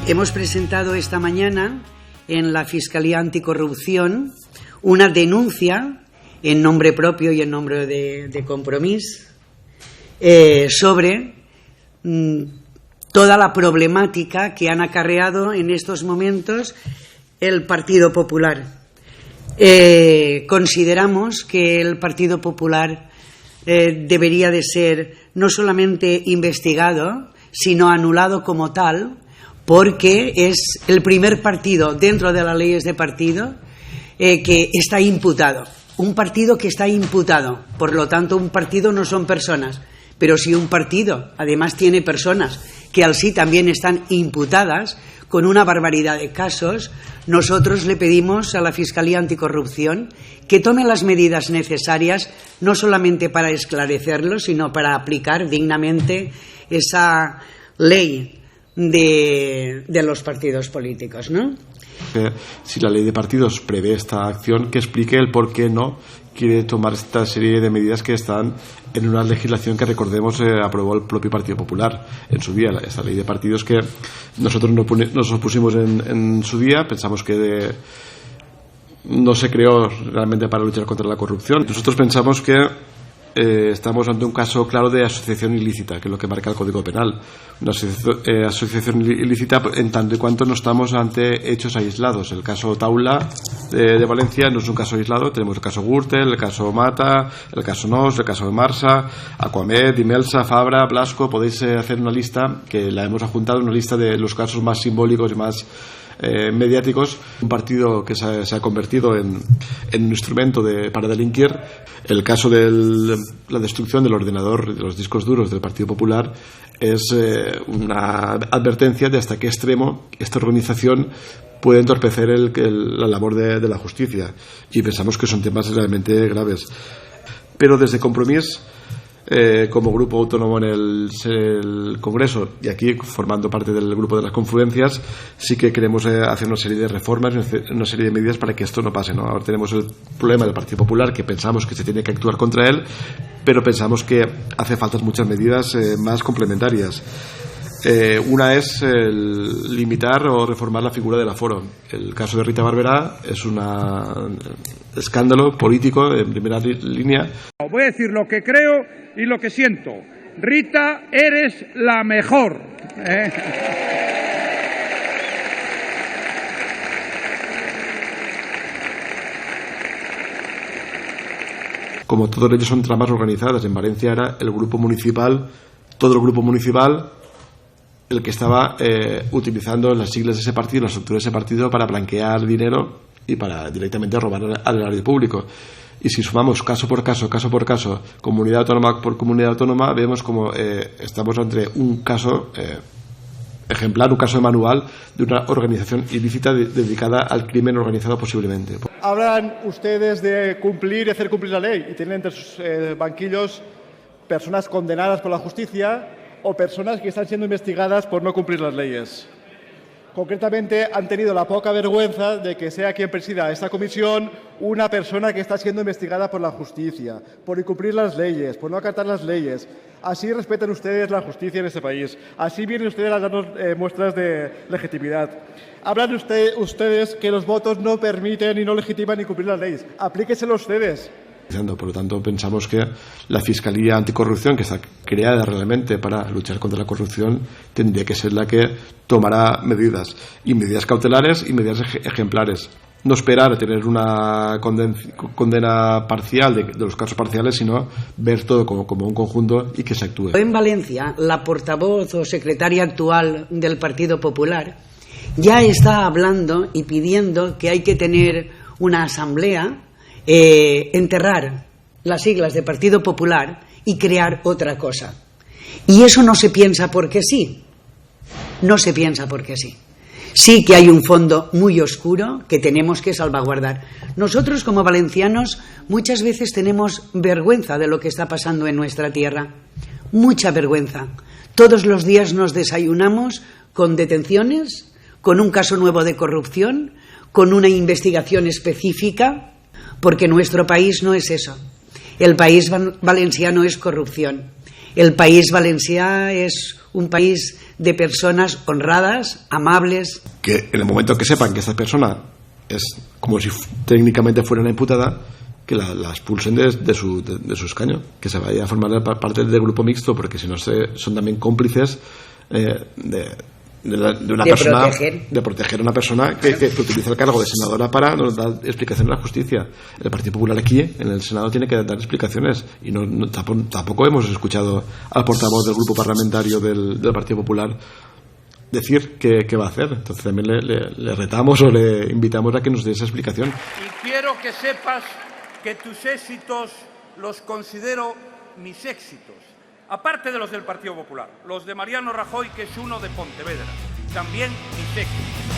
Hemos presentado esta mañana en la Fiscalía Anticorrupción una denuncia en nombre propio y en nombre de Compromís sobre toda la problemática que han acarreado en estos momentos el Partido Popular. Consideramos que el Partido Popular debería de ser no solamente investigado, sino anulado como tal, porque es el primer partido dentro de las leyes de partido que está imputado. Un partido que está imputado. Por lo tanto, un partido no son personas. Pero si un partido además tiene personas que al sí también están imputadas con una barbaridad de casos, nosotros le pedimos a la Fiscalía Anticorrupción que tome las medidas necesarias no solamente para esclarecerlo, sino para aplicar dignamente esa ley de los partidos políticos, ¿no? Si la ley de partidos prevé esta acción, que explique el por qué no quiere tomar esta serie de medidas que están en una legislación que, recordemos, aprobó el propio Partido Popular en su día. Esta ley de partidos que nosotros nos opusimos en su día, pensamos que no se creó realmente para luchar contra la corrupción. Nosotros pensamos que estamos ante un caso claro de asociación ilícita, que es lo que marca el Código Penal. Una asociación ilícita en tanto y cuanto no estamos ante hechos aislados. El caso Taula de Valencia no es un caso aislado. Tenemos el caso Gürtel, el caso Mata, el caso Nos, el caso de Marsa, Aquamed, Imelsa, Fabra, Blasco. Podéis hacer una lista, que la hemos adjuntado, una lista de los casos más simbólicos y más mediáticos. Un partido que se ha convertido en un instrumento para delinquir. El caso de la destrucción del ordenador, de los discos duros del Partido Popular, es una advertencia de hasta qué extremo esta organización puede entorpecer la labor de la justicia, y pensamos que son temas realmente graves. Pero desde Compromís, como grupo autónomo en el Congreso, y aquí formando parte del grupo de las confluencias, sí que queremos hacer una serie de reformas, una serie de medidas para que esto no pase, ¿no? Ahora tenemos el problema del Partido Popular, que pensamos que se tiene que actuar contra él, pero pensamos que hace falta muchas medidas más complementarias. Una es limitar o reformar la figura del aforo. El caso de Rita Barberá es un escándalo político en primera línea. Voy a decir lo que creo y lo que siento. Rita, eres la mejor. Como todos ellos son tramas organizadas, en Valencia era el grupo municipal, todo el grupo municipal, el que estaba utilizando las siglas de ese partido, la estructura de ese partido, para blanquear dinero y para directamente robar al erario público. Y si sumamos caso por caso, comunidad autónoma por comunidad autónoma, vemos como estamos ante un caso ejemplar, un caso de manual de una organización ilícita dedicada al crimen organizado posiblemente. Hablan ustedes de cumplir y hacer cumplir la ley, y tienen entre sus banquillos personas condenadas por la justicia o personas que están siendo investigadas por no cumplir las leyes. Concretamente, han tenido la poca vergüenza de que sea quien presida esta comisión una persona que está siendo investigada por la justicia, por incumplir las leyes, por no acatar las leyes. Así respetan ustedes la justicia en este país. Así vienen ustedes a darnos muestras de legitimidad. Hablan ustedes que los votos no permiten y no legitiman incumplir las leyes. Aplíqueselo ustedes. Por lo tanto, pensamos que la Fiscalía Anticorrupción, que está creada realmente para luchar contra la corrupción, tendría que ser la que tomará medidas, y medidas cautelares y medidas ejemplares. No esperar a tener una condena parcial de los casos parciales, sino ver todo como un conjunto y que se actúe. En Valencia, la portavoz o secretaria actual del Partido Popular ya está hablando y pidiendo que hay que tener una asamblea, enterrar las siglas de Partido Popular y crear otra cosa. Y eso no se piensa porque sí. No se piensa porque sí. Sí que hay un fondo muy oscuro que tenemos que salvaguardar. Nosotros, como valencianos, muchas veces tenemos vergüenza de lo que está pasando en nuestra tierra. Mucha vergüenza. Todos los días nos desayunamos con detenciones, con un caso nuevo de corrupción, con una investigación específica, porque nuestro país no es eso. El país valenciano es corrupción. El país valenciano es un país de personas honradas, amables. Que en el momento que sepan que esta persona es como si técnicamente fuera una imputada, que la expulsen de su escaño, que se vaya a formar parte del grupo mixto, porque si no son también cómplices de proteger a una persona que utiliza el cargo de senadora para no dar explicaciones a la justicia. El Partido Popular aquí en el Senado tiene que dar explicaciones y tampoco hemos escuchado al portavoz del grupo parlamentario del Partido Popular decir qué va a hacer. Entonces también le retamos o le invitamos a que nos dé esa explicación. Y quiero que sepas que tus éxitos los considero mis éxitos. Aparte de los del Partido Popular, los de Mariano Rajoy, que es uno de Pontevedra, también mis éxitos.